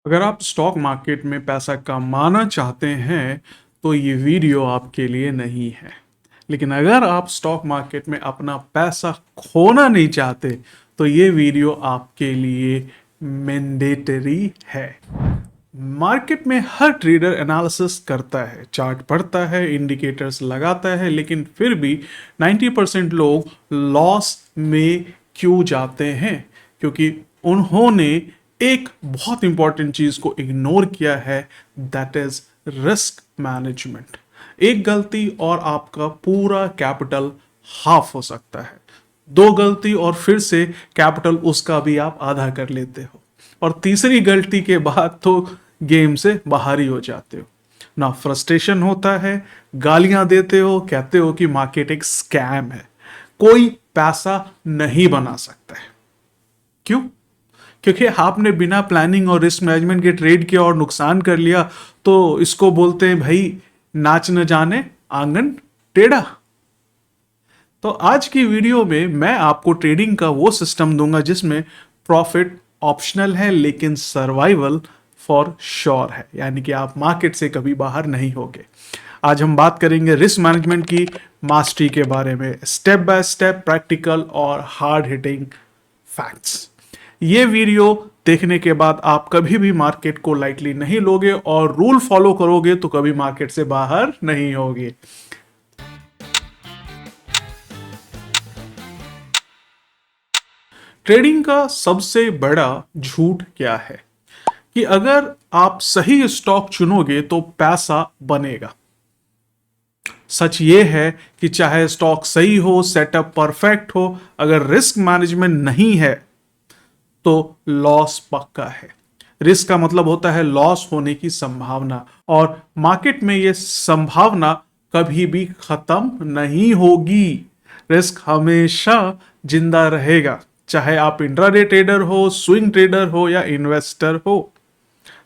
अगर आप stock market में पैसा कमाना चाहते हैं तो ये वीडियो आपके लिए नहीं है। लेकिन अगर आप स्टॉक मार्केट में अपना पैसा खोना नहीं चाहते तो ये वीडियो आपके लिए मैंडेटरी है। मार्केट में हर ट्रेडर एनालिसिस करता है, चार्ट पढ़ता है, इंडिकेटर्स लगाता है, लेकिन फिर भी 90% लोग लॉस में क्यों जाते हैं? क्योंकि उन्होंने एक बहुत इंपॉर्टेंट चीज को इग्नोर किया है, दैट इज रिस्क मैनेजमेंट। एक गलती और आपका पूरा कैपिटल हाफ हो सकता है। दो गलती और फिर से कैपिटल उसका भी आप आधा कर लेते हो, और तीसरी गलती के बाद तो गेम से बाहर ही हो जाते हो। ना फ्रस्ट्रेशन होता है, गालियां देते हो, कहते हो कि मार्केट एक स्कैम है, कोई पैसा नहीं बना सकता है। क्यों? क्योंकि आपने बिना प्लानिंग और रिस्क मैनेजमेंट के ट्रेड किया और नुकसान कर लिया, तो इसको बोलते हैं भाई नाच न जाने आंगन टेढ़ा। तो आज की वीडियो में मैं आपको ट्रेडिंग का वो सिस्टम दूंगा जिसमें प्रॉफिट ऑप्शनल है लेकिन सर्वाइवल फॉर श्योर है, यानी कि आप मार्केट से कभी बाहर नहीं होगे। आज हम बात करेंगे रिस्क मैनेजमेंट की मास्टरी के बारे में, स्टेप बाय स्टेप, प्रैक्टिकल और हार्ड हिटिंग फैक्ट्स। ये वीडियो देखने के बाद आप कभी भी मार्केट को लाइटली नहीं लोगे और रूल फॉलो करोगे तो कभी मार्केट से बाहर नहीं होगे। ट्रेडिंग का सबसे बड़ा झूठ क्या है? कि अगर आप सही स्टॉक चुनोगे तो पैसा बनेगा। सच ये है कि चाहे स्टॉक सही हो, सेटअप परफेक्ट हो, अगर रिस्क मैनेजमेंट नहीं है तो लॉस पक्का है। रिस्क का मतलब होता है लॉस होने की संभावना, और मार्केट में यह संभावना कभी भी खत्म नहीं होगी। रिस्क हमेशा जिंदा रहेगा, चाहे आप इंट्राडे ट्रेडर हो, स्विंग ट्रेडर हो या इन्वेस्टर हो।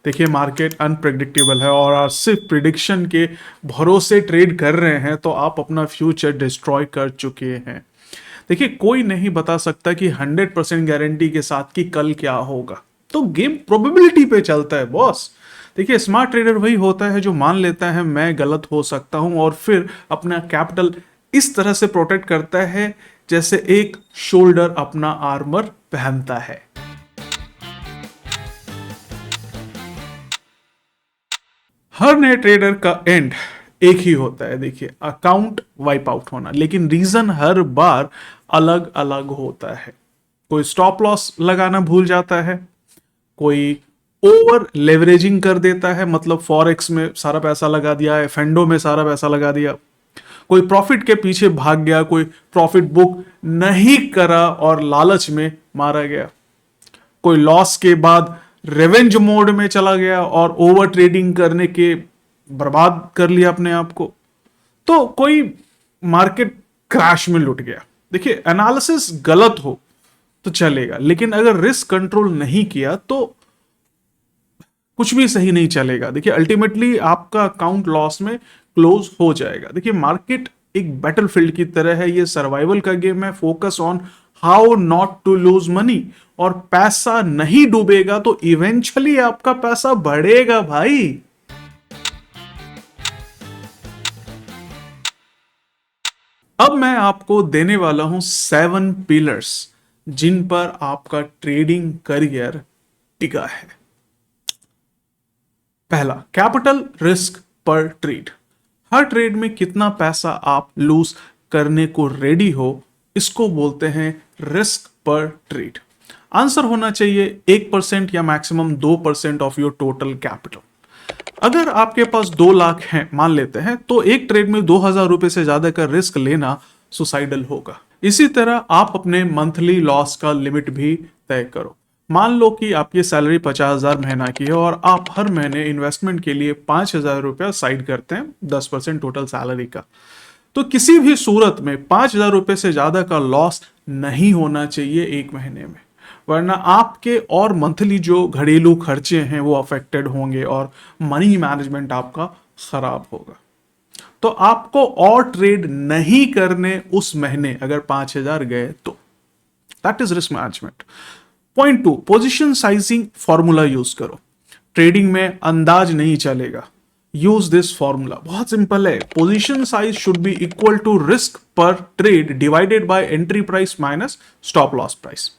देखिए, मार्केट अनप्रेडिक्टेबल है और आप सिर्फ प्रिडिक्शन के भरोसे ट्रेड कर रहे हैं तो आप अपना फ्यूचर डिस्ट्रॉय कर चुके हैं। देखिए, कोई नहीं बता सकता कि 100% गारंटी के साथ कि कल क्या होगा, तो गेम प्रोबेबिलिटी पे चलता है बॉस। देखिए, स्मार्ट ट्रेडर वही होता है जो मान लेता है मैं गलत हो सकता हूं और फिर अपना कैपिटल इस तरह से प्रोटेक्ट करता है जैसे एक शोल्डर अपना आर्मर पहनता है। हर नए ट्रेडर का एंड एक ही होता है, देखिए, अकाउंट वाइप आउट होना, लेकिन रीजन हर बार अलग अलग होता है। कोई स्टॉप लॉस लगाना भूल जाता है, कोई ओवर लेवरेजिंग कर देता है, मतलब फॉरेक्स में सारा पैसा लगा दिया है, फेंडो में सारा पैसा लगा दिया, कोई प्रॉफिट के पीछे भाग गया, कोई प्रॉफिट बुक नहीं करा और लालच में मारा गया, कोई लॉस के बाद रेवेंज मोड में चला गया और ओवर ट्रेडिंग करने के बर्बाद कर लिया अपने आप को, तो कोई मार्केट क्रैश में लुट गया। देखिए, एनालिसिस गलत हो तो चलेगा, लेकिन अगर रिस्क कंट्रोल नहीं किया तो कुछ भी सही नहीं चलेगा। देखिए, अल्टीमेटली आपका अकाउंट लॉस में क्लोज हो जाएगा। देखिए, मार्केट एक बैटलफील्ड की तरह है, ये सर्वाइवल का गेम है। Focus on how not to lose money, और पैसा नहीं डूबेगा तो इवेंचुअली आपका पैसा बढ़ेगा भाई। अब मैं आपको देने वाला हूं 7 पिलर्स जिन पर आपका ट्रेडिंग करियर टिका है। पहला, कैपिटल रिस्क पर ट्रेड। हर ट्रेड में कितना पैसा आप लूज करने को रेडी हो, इसको बोलते हैं रिस्क पर ट्रेड। आंसर होना चाहिए 1% या maximum 2% of your total capital. अगर आपके पास 2 लाख हैं मान लेते हैं, तो एक ट्रेड में 2000 रुपए से ज्यादा का रिस्क लेना सुसाइडल होगा। इसी तरह आप अपने मंथली लॉस का लिमिट भी तय करो। मान लो कि आपकी सैलरी 50,000 महीना की है और आप हर महीने इन्वेस्टमेंट के लिए 5,000 रुपया साइड करते हैं, 10% टोटल सैलरी का। तो किसी भी सूरत में 5,000 रुपए से ज्यादा का लॉस नहीं होना चाहिए एक महीने में, वरना आपके और मंथली जो घरेलू खर्चे हैं वो अफेक्टेड होंगे और मनी मैनेजमेंट आपका खराब होगा। तो आपको और ट्रेड नहीं करने उस महीने अगर 5,000 गए तो। That is risk management. Point 2, position sizing formula use करो। ट्रेडिंग में अंदाज नहीं चलेगा। यूज दिस फॉर्मूला, बहुत सिंपल है। Position size should be equal to risk per trade divided by entry price minus stop loss price.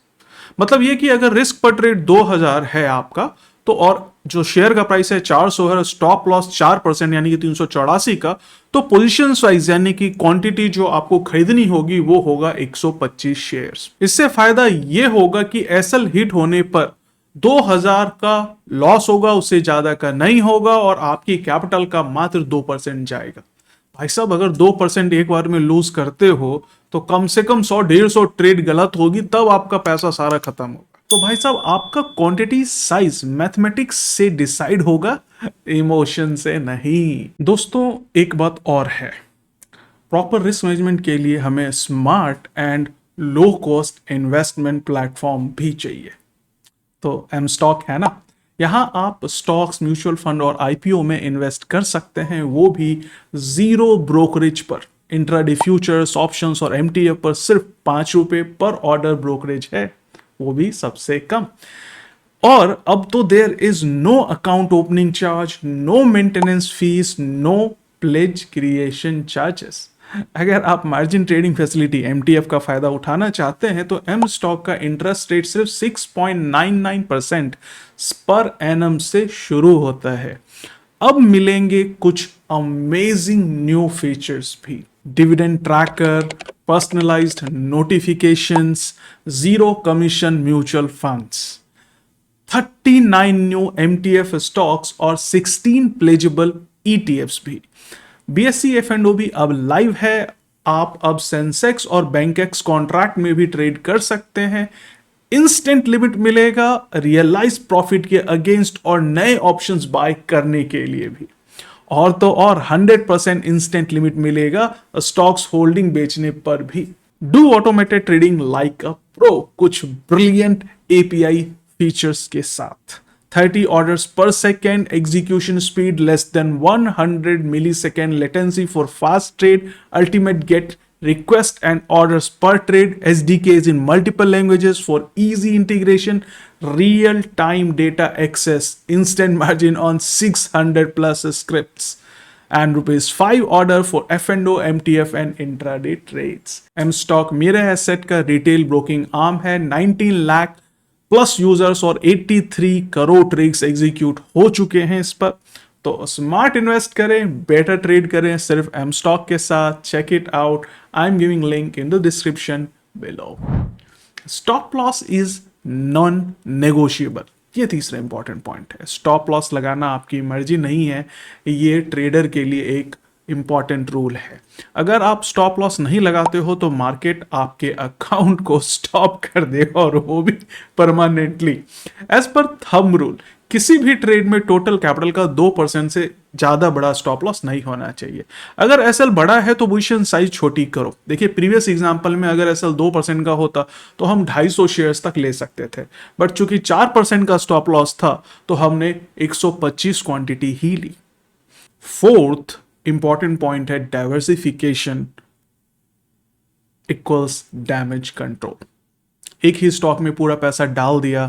मतलब ये कि अगर रिस्क पर ट्रेड 2000 है आपका, तो और जो शेयर का प्राइस है 400 है, स्टॉप लॉस 4% यानी कि 384 का, तो पोजीशन साइज यानी कि क्वांटिटी जो आपको खरीदनी होगी वो होगा 125 शेयर्स। इससे फायदा ये होगा कि एसएल हिट होने पर 2000 का लॉस होगा, उससे ज्यादा का नहीं होगा, और आपकी कैपिटल का मात्र 2% जाएगा। भाई साहब, अगर 2% एक बार में लूज करते हो तो कम से कम 100-150 ट्रेड गलत होगी, तब आपका पैसा सारा खत्म होगा। तो भाई साहब, आपका क्वांटिटी साइज मैथमेटिक्स से डिसाइड होगा, इमोशन से नहीं। दोस्तों, एक बात और है, प्रॉपर रिस्क मैनेजमेंट के लिए हमें smart and low cost investment platform भी चाहिए। तो एम स्टॉक है ना, यहाँ आप स्टॉक्स, म्यूचुअल फंड और आईपीओ में इन्वेस्ट कर सकते हैं, वो भी जीरो ब्रोकरेज पर। इंट्राडे फ्यूचर्स, ऑप्शंस और एमटीएफ पर सिर्फ ₹5 पर ऑर्डर ब्रोकरेज है, वो भी सबसे कम। और अब तो there is no account opening charge, no maintenance fees, no pledge creation charges. अगर आप मार्जिन ट्रेडिंग फैसिलिटी एमटीएफ का फायदा उठाना चाहते हैं तो एम स्टॉक का इंटरेस्ट रेट सिर्फ 6.99% पर एनम से शुरू होता है। अब मिलेंगे कुछ अमेजिंग न्यू फीचर्स भी, dividend tracker, personalised notifications, zero commission mutual funds, 39 new MTF stocks और 16 प्लेजेबल ईटीएफ्स भी। बीएसई एफ&ओ भी अब लाइव है। आप अब सेंसेक्स और बैंकेक्स कॉन्ट्रैक्ट में भी ट्रेड कर सकते हैं। इंस्टेंट लिमिट मिलेगा रियलाइज प्रॉफिट के अगेंस्ट और नए ऑप्शंस बाय करने के लिए भी। और तो और 100% इंस्टेंट लिमिट मिलेगा स्टॉक्स होल्डिंग बेचने पर भी। Do automated trading like a pro, कुछ ब्रिलियंट एपीआई फीचर्स के साथ। 30 orders per second, execution speed less than 100 millisecond latency for fast trade, ultimate get request and orders per trade, SDKs in multiple languages for easy integration, real time data access, instant margin on 600 plus scripts, and ₹5 order for F&O, MTF and intraday trades. M-Stock मेरे asset का retail broking arm है। 19 lakh plus users और 83 crore trades execute हो चुके हैं इस पर। तो स्मार्ट इन्वेस्ट करें, बेटर ट्रेड करें सिर्फ एम स्टॉक के साथ। Check it out, I'm giving link in the description below. Stop loss is non negotiable, ये तीसरा इंपॉर्टेंट पॉइंट है। स्टॉप लॉस लगाना आपकी मर्जी नहीं है, ये ट्रेडर के लिए एक इंपॉर्टेंट रूल है। अगर आप स्टॉप लॉस नहीं लगाते हो तो मार्केट आपके अकाउंट को स्टॉप कर देगा, और वो भी permanently. As per thumb rule, किसी भी ट्रेड में टोटल कैपिटल का 2% से ज्यादा बड़ा स्टॉप लॉस नहीं होना चाहिए। अगर एसएल बड़ा है तो पोजीशन साइज छोटी करो। देखिए, प्रीवियस एग्जांपल में अगर एसएल 2% का होता तो हम 250 शेयर्स तक ले सकते थे, बट चूंकि 4% का स्टॉप लॉस था तो हमने 125 क्वांटिटी ही ली। फोर्थ इंपॉर्टेंट पॉइंट है, डाइवर्सिफिकेशन इक्वल्स डैमेज कंट्रोल। एक ही स्टॉक में पूरा पैसा डाल दिया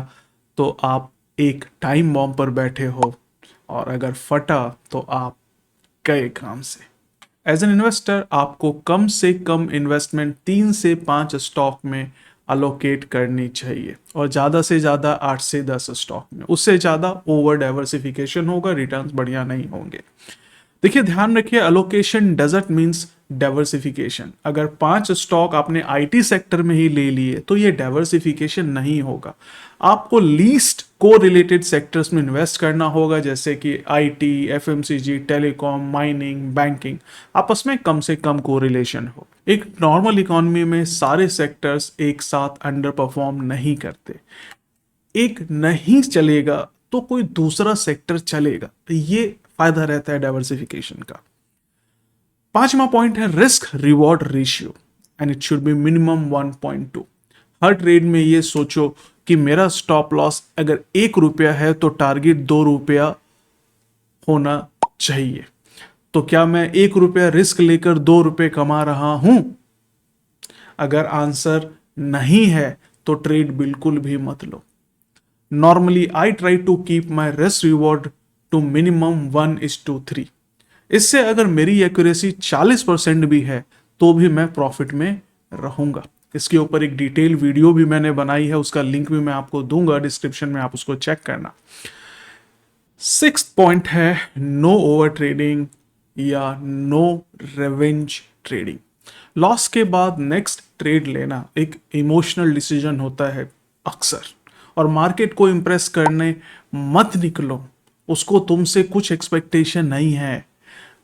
तो आप एक टाइम बॉम्ब पर बैठे हो, और अगर फटा तो आप गए काम से। एज एन इन्वेस्टर आपको कम से कम इन्वेस्टमेंट 3 से 5 स्टॉक में अलोकेट करनी चाहिए, और ज़्यादा से ज़्यादा 8 से 10 स्टॉक में। उससे ज़्यादा ओवर डाइवर्सिफिकेशन होगा, रिटर्न्स बढ़िया नहीं होंगे। देखिए, ध्यान रखिए, अलोकेशन डजंट मीन्स डाइवर्सिफिकेशन। अगर 5 स्टॉक आपने आईटी सेक्टर में ही ले लिए तो ये डाइवर्सिफिकेशन नहीं होगा। आपको लीस्ट को रिलेटेड सेक्टर्स में इन्वेस्ट करना होगा, जैसे कि IT, FMCG, telecom, mining, banking. आपस में कम से कम कोरिलेशन हो। एक नॉर्मल इकोनॉमी में सारे सेक्टर्स एक साथ अंडर परफॉर्म नहीं करते। एक नहीं चलेगा तो कोई दूसरा सेक्टर चलेगा, ये फायदा रहता है डाइवर्सिफिकेशन का। 5वां पॉइंट है risk reward ratio, and it should be minimum 1.2। Her trade में ये सोचो कि मेरा स्टॉप लॉस अगर ₹1 है तो टारगेट ₹2 होना चाहिए। तो क्या मैं ₹1 रिस्क लेकर ₹2 कमा रहा हूं? अगर आंसर नहीं है तो ट्रेड बिल्कुल भी मत लो। Normally I try to keep my risk reward to minimum 1:3। इससे अगर मेरी एक्यूरेसी 40% भी है तो भी मैं प्रॉफिट में रहूंगा। इसके ऊपर एक डिटेल वीडियो भी मैंने बनाई है, उसका लिंक भी मैं आपको दूंगा डिस्क्रिप्शन में, आप उसको चेक करना। 6th पॉइंट है नो ओवर ट्रेडिंग या नो रिवेंज ट्रेडिंग। लॉस के बाद नेक्स्ट ट्रेड लेना एक इमोशनल डिसीजन होता है अक्सर, और मार्केट को इंप्रेस करने मत निकलो। उसको तुमसे कुछ एक्सपेक्टेशन नहीं है।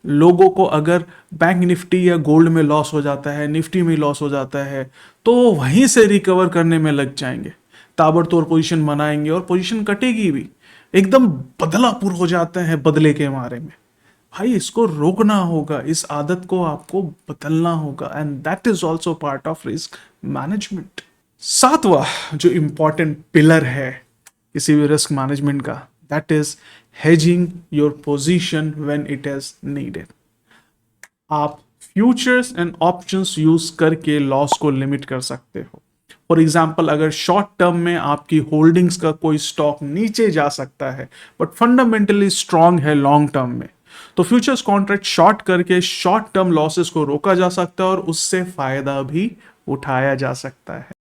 लोगों को अगर बैंक निफ्टी या गोल्ड में लॉस हो जाता है, निफ्टी में लॉस हो जाता है, तो वहीं से रिकवर करने में लग जाएंगे, ताबड़तोड़ पोजीशन बनाएंगे और पोजीशन कटेगी भी, एकदम बदलापुर हो जाते हैं बदले के मारे में। भाई इसको रोकना होगा, इस आदत को आपको बदलना होगा, and that is also part of risk management. 7वां जो इंपॉर्टेंट पिलर है किसी भी रिस्क मैनेजमेंट का, that is hedging your position when it is needed। आप फ्यूचर्स एंड ऑप्शंस यूज करके लॉस को लिमिट कर सकते हो। फॉर एग्जाम्पल, अगर शॉर्ट टर्म में आपकी होल्डिंग्स का कोई स्टॉक नीचे जा सकता है बट फंडामेंटली स्ट्रांग है लॉन्ग टर्म में, तो फ्यूचर्स कॉन्ट्रैक्ट शॉर्ट करके शॉर्ट टर्म लॉसेस को रोका जा सकता है और उससे फायदा भी उठाया जा सकता है।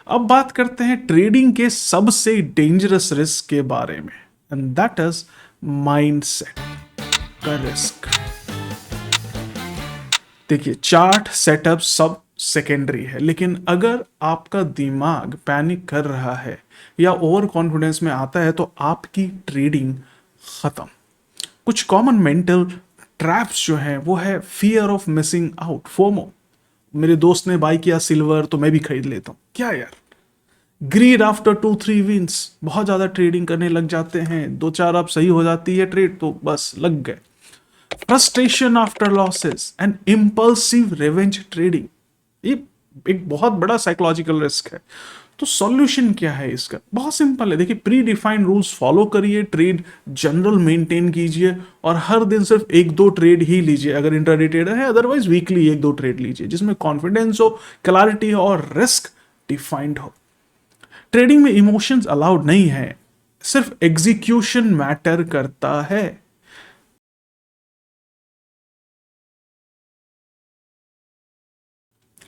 अब बात करते हैं ट्रेडिंग के सबसे डेंजरस रिस्क के बारे में, एंड दैट इज माइंडसेट का रिस्क। देखिए, चार्ट सेटअप सब सेकेंडरी है, लेकिन अगर आपका दिमाग पैनिक कर रहा है या ओवर कॉन्फिडेंस में आता है तो आपकी ट्रेडिंग खत्म। कुछ कॉमन मेंटल ट्रैप्स जो है वो है fear of missing out, FOMO. मेरे दोस्त ने बाई किया सिल्वर तो मैं भी खरीद लेता हूं, क्या यार। ग्रीड आफ्टर 2-3 विंस, बहुत ज्यादा ट्रेडिंग करने लग जाते हैं, 2-4 अब सही हो जाती है ट्रेड तो बस लग गए। Frustration after losses and impulsive revenge trading, ये एक बहुत बड़ा साइकोलॉजिकल रिस्क है। तो सॉल्यूशन क्या है इसका? बहुत सिंपल है। देखिए, प्री डिफाइंड रूल्स फॉलो करिए, ट्रेड जनरल मेंटेन कीजिए और हर दिन सिर्फ 1-2 ट्रेड ही लीजिए अगर इंट्राडे ट्रेडर है, अदरवाइज वीकली 1-2 ट्रेड लीजिए जिसमें कॉन्फिडेंस हो, क्लैरिटी हो और रिस्क डिफाइंड हो। ट्रेडिंग में इमोशंस अलाउड नहीं है, सिर्फ एग्जीक्यूशन मैटर करता है।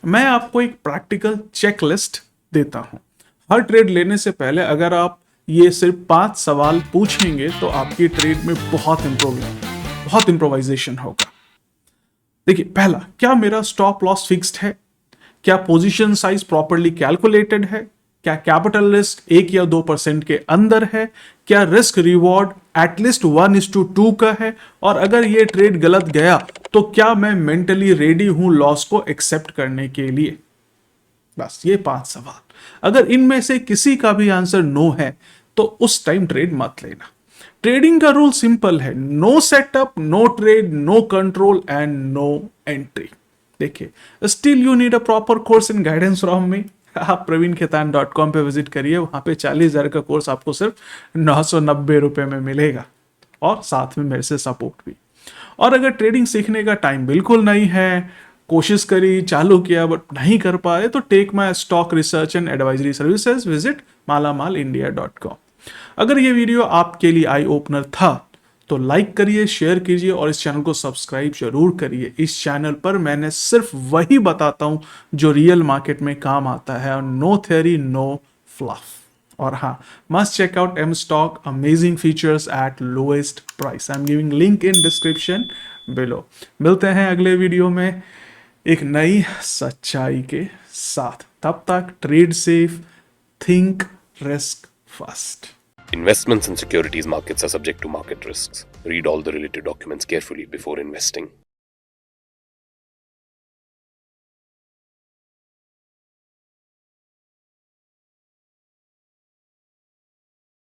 मैं आपको एक प्रैक्टिकल चेकलिस्ट देता हूं। हर ट्रेड लेने से पहले अगर आप ये सिर्फ 5 सवाल पूछेंगे तो आपकी ट्रेड में बहुत इंप्रोवाइजेशन होगा। देखिए, पहला, क्या मेरा स्टॉप लॉस फिक्स्ड है? क्या पोजीशन साइज प्रॉपरली कैलकुलेटेड है? क्या कैपिटल रिस्क 1 या 2% के अंदर है? क्या रिस्क रिवॉर्ड एटलीस्ट 1:2 का है? और अगर ये ट्रेड गलत गया तो क्या मैं मेंटली रेडी हूं लॉस को एक्सेप्ट करने के लिए? बस ये 5 सवाल। अगर इनमें से किसी का भी आंसर नो है तो उस टाइम ट्रेड मत लेना। ट्रेडिंग का रूल सिंपल है, no setup, no trade, no control and no entry. देखिए, still you need a proper course in guidance from me. आप praveenkhetan.com पे विजिट करिए, वहां पे 40,000 का कोर्स आपको सिर्फ 990 रुपए में मिलेगा और साथ में मेरे से सपोर्ट भी। और अगर ट्रेडिंग सीखने का टाइम बिल्कुल नहीं है, कोशिश करी, चालू किया बट नहीं कर पाए, तो take my stock research and advisory services, visit malamalindia.com। अगर ये वीडियो आपके लिए आई ओपनर था तो लाइक करिए, शेयर कीजिए और इस चैनल को सब्सक्राइब जरूर करिए। इस चैनल पर मैंने सिर्फ वही बताता हूं जो रियल मार्केट में काम आता है, और नो थ्योरी, नो फ्लफ। और हाँ, must check out M stock, amazing features at lowest price. I'm giving link in description below. मिलते हैं अगले वीडियो में एक नई सच्चाई के साथ। तब तक trade safe, think risk first. Investments in securities markets are subject to market risks. Read all the related documents carefully before investing.